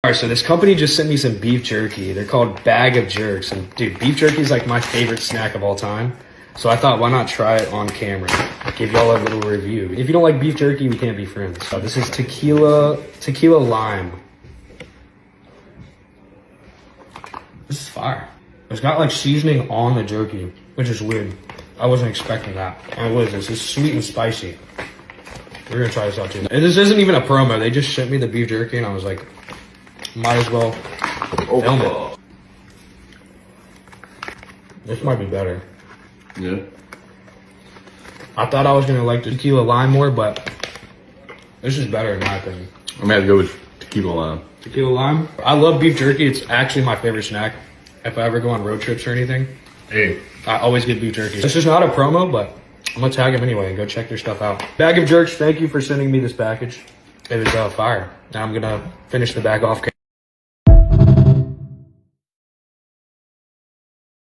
All right, so this company just sent me some beef jerky. They're called Bag of Jerks. And dude, beef jerky is like my favorite snack of all time. So I thought, why not try it on camera? Give y'all a little review. If you don't like beef jerky, we can't be friends. So this is tequila lime. This is fire. It's got like seasoning on the jerky, which is weird. I wasn't expecting that. And what is this? It's sweet and spicy. We're gonna try this out too. And this isn't even a promo. They just sent me the beef jerky and I was like, might as well film it. This might be better. Yeah. I thought I was gonna like the tequila lime more, but this is better in my opinion. I'm gonna have to go with tequila lime. Tequila lime. I love beef jerky. It's actually my favorite snack. If I ever go on road trips or anything, Hey. I always get beef jerky. This is not a promo, but I'm gonna tag them anyway and go check their stuff out. Bag of Jerks, thank you for sending me this package. It was fire. Now I'm gonna finish the bag off.